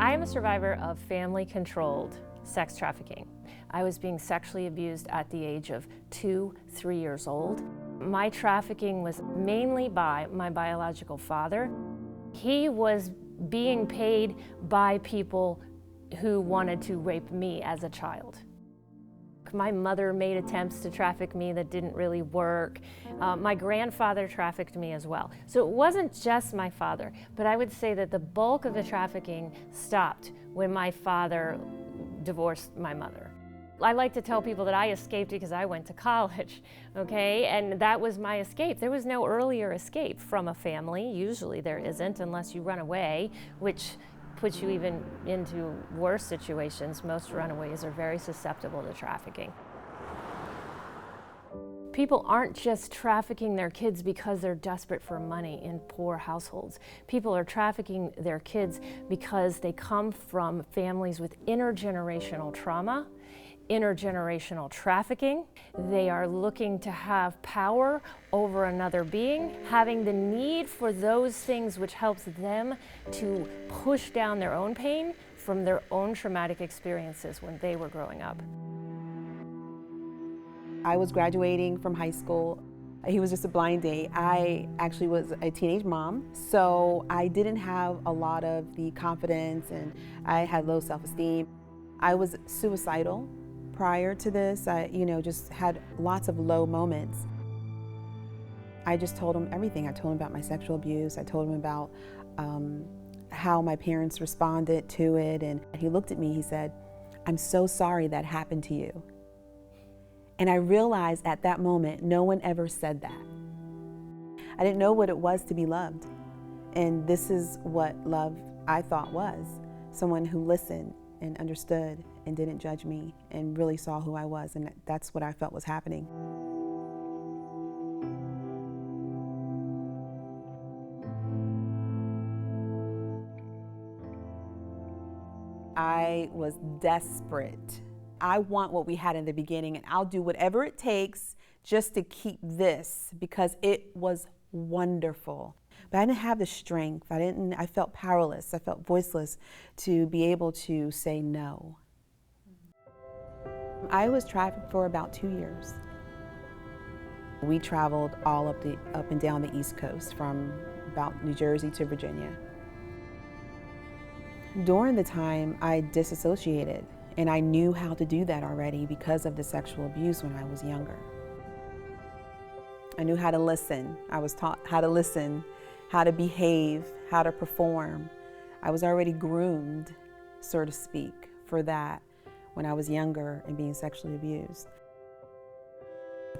I am a survivor of family-controlled sex trafficking. I was being sexually abused at the age of 2, 3 years old. My trafficking was mainly by my biological father. He was being paid by people who wanted to rape me as a child. My mother made attempts to traffic me that didn't really work. My grandfather trafficked me as well. So it wasn't just my father, but I would say that the bulk of the trafficking stopped when my father divorced my mother. I like to tell people that I escaped because I went to college, okay? And that was my escape. There was no earlier escape from a family. Usually there isn't unless you run away, which puts you even into worse situations. Most runaways are very susceptible to trafficking. People aren't just trafficking their kids because they're desperate for money in poor households. People are trafficking their kids because they come from families with intergenerational trauma, intergenerational trafficking. They are looking to have power over another being, having the need for those things which helps them to push down their own pain from their own traumatic experiences when they were growing up. I was graduating from high school. He was just a blind date. I actually was a teenage mom, so I didn't have a lot of the confidence and I had low self-esteem. I was suicidal. Prior to this, I just had lots of low moments. I just told him everything. I told him about my sexual abuse. I told him about how my parents responded to it. And he looked at me, he said, "I'm so sorry that happened to you." And I realized at that moment, no one ever said that. I didn't know what it was to be loved. And this is what love, I thought, was. Someone who listened and understood and didn't judge me and really saw who I was, and that's what I felt was happening. I was desperate. I want what we had in the beginning, and I'll do whatever it takes just to keep this because it was wonderful. But I didn't have the strength. I felt powerless. I felt voiceless to be able to say no. I was trafficked for about 2 years. We traveled all up and down the East Coast from about New Jersey to Virginia. During the time, I disassociated, and I knew how to do that already because of the sexual abuse when I was younger. I knew how to listen. I was taught how to listen, how to behave, how to perform. I was already groomed, so to speak, for that when I was younger and being sexually abused.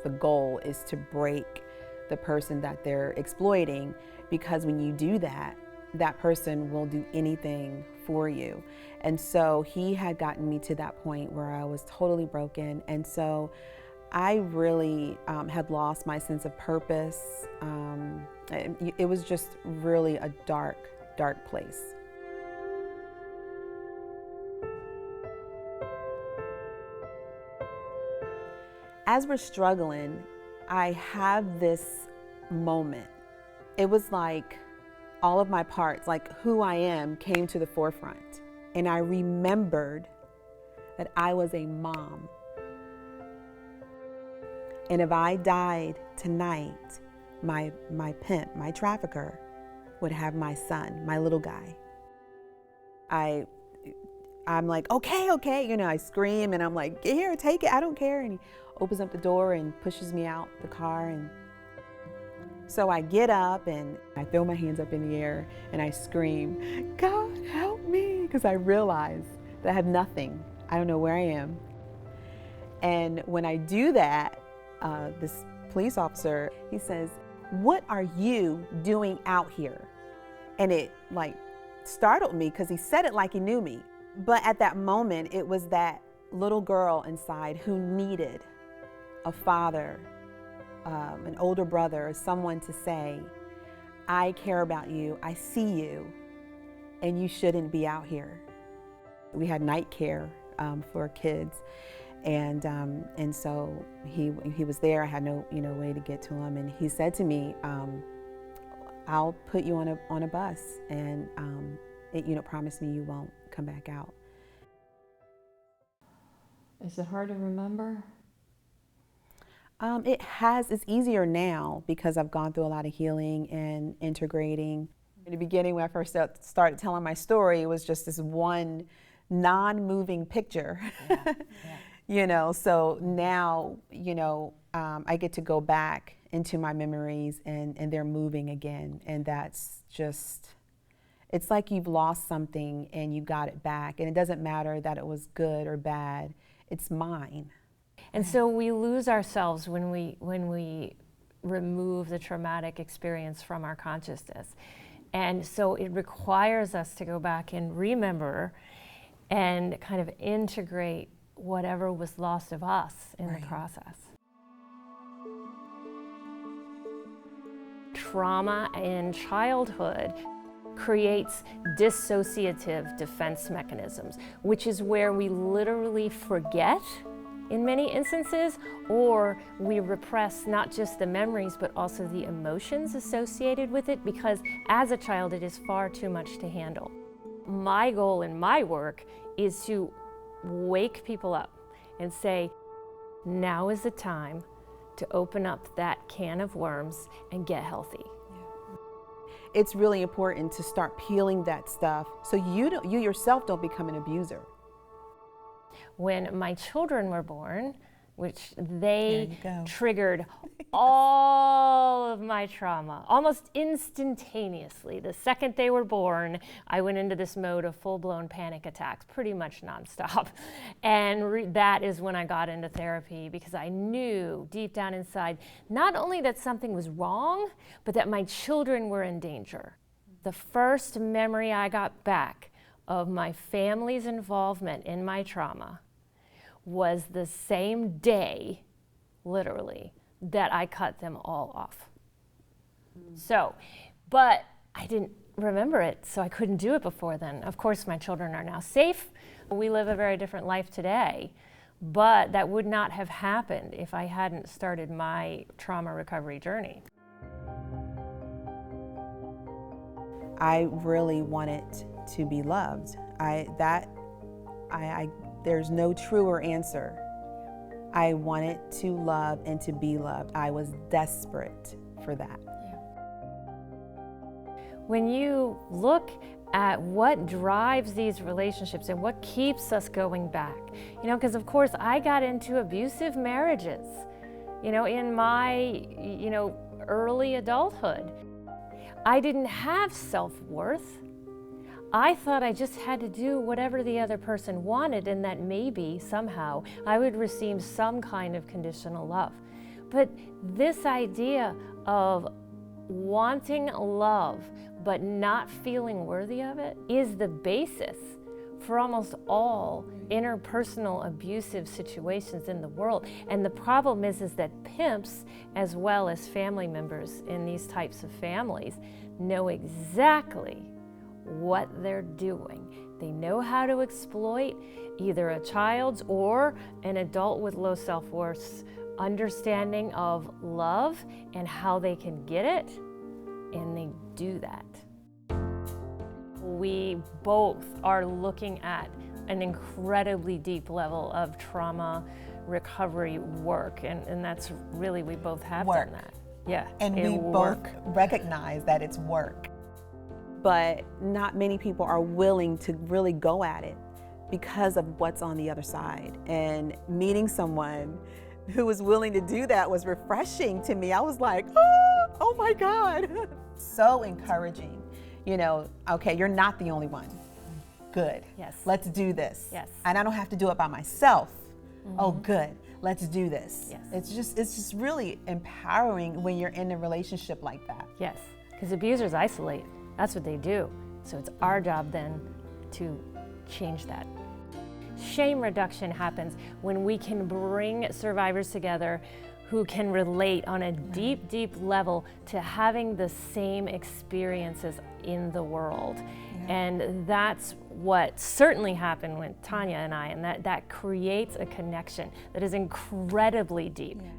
The goal is to break the person that they're exploiting, because when you do that, that person will do anything for you. And so he had gotten me to that point where I was totally broken. And so I really had lost my sense of purpose. It was just really a dark, dark place. As we're struggling, I have this moment. It was like all of my parts, like who I am, came to the forefront. And I remembered that I was a mom. And if I died tonight, my pimp, my trafficker, would have my son, my little guy. I'm like, okay, I scream and I'm like, here, take it, I don't care. And he opens up the door and pushes me out the car. And so I get up and I throw my hands up in the air and I scream, God, help me, because I realize that I have nothing. I don't know where I am. And when I do that, this police officer, he says, "What are you doing out here?" And it startled me because he said it like he knew me. But at that moment, it was that little girl inside who needed a father, an older brother, or someone to say, I care about you, I see you, and you shouldn't be out here. We had night care for kids. And so he was there. I had no way to get to him, and he said to me, "I'll put you on a bus, and promise me you won't come back out. Is it hard to remember? It's easier now because I've gone through a lot of healing and integrating. In the beginning, when I first started telling my story, it was just this one non-moving picture. Yeah. You know, so now, I get to go back into my memories and they're moving again. And that's just, it's like you've lost something and you got it back. And it doesn't matter that it was good or bad, it's mine. And so we lose ourselves when we remove the traumatic experience from our consciousness. And so it requires us to go back and remember and kind of integrate whatever was lost of us in the process. Trauma in childhood creates dissociative defense mechanisms, which is where we literally forget in many instances, or we repress not just the memories but also the emotions associated with it, because as a child it is far too much to handle. My goal in my work is to wake people up and say, now is the time to open up that can of worms and get healthy. It's really important to start peeling that stuff so you yourself don't become an abuser. When my children were born, which they triggered all of my trauma almost instantaneously. The second they were born, I went into this mode of full-blown panic attacks, pretty much nonstop. And that is when I got into therapy, because I knew deep down inside, not only that something was wrong, but that my children were in danger. The first memory I got back of my family's involvement in my trauma was the same day, literally, that I cut them all off. So, but I didn't remember it, so I couldn't do it before then. Of course, my children are now safe. We live a very different life today, but that would not have happened if I hadn't started my trauma recovery journey. I really wanted to be loved. There's no truer answer. I wanted to love and to be loved. I was desperate for that. When you look at what drives these relationships and what keeps us going back, because of course I got into abusive marriages, in my, early adulthood. I didn't have self-worth. I thought I just had to do whatever the other person wanted, and that maybe somehow I would receive some kind of conditional love. But this idea of wanting love but not feeling worthy of it is the basis for almost all interpersonal abusive situations in the world. And the problem is that pimps, as well as family members in these types of families, know exactly what they're doing. They know how to exploit either a child's or an adult with low self-worth's understanding of love and how they can get it, and they do that. We both are looking at an incredibly deep level of trauma recovery work, and that's really, we both have done that. Yeah. And we both recognize that it's work. But not many people are willing to really go at it because of what's on the other side. And meeting someone who was willing to do that was refreshing to me. I was like, oh my God. So encouraging. Okay, you're not the only one. Good. Yes. Let's do this. Yes. And I don't have to do it by myself. Mm-hmm. Oh, good. Let's do this. Yes. It's just really empowering when you're in a relationship like that. Yes, because abusers isolate. That's what they do. So it's our job then to change that. Shame reduction happens when we can bring survivors together who can relate on a deep, deep level to having the same experiences in the world. Yeah. And that's what certainly happened with Tanya and I, and that creates a connection that is incredibly deep. Yeah.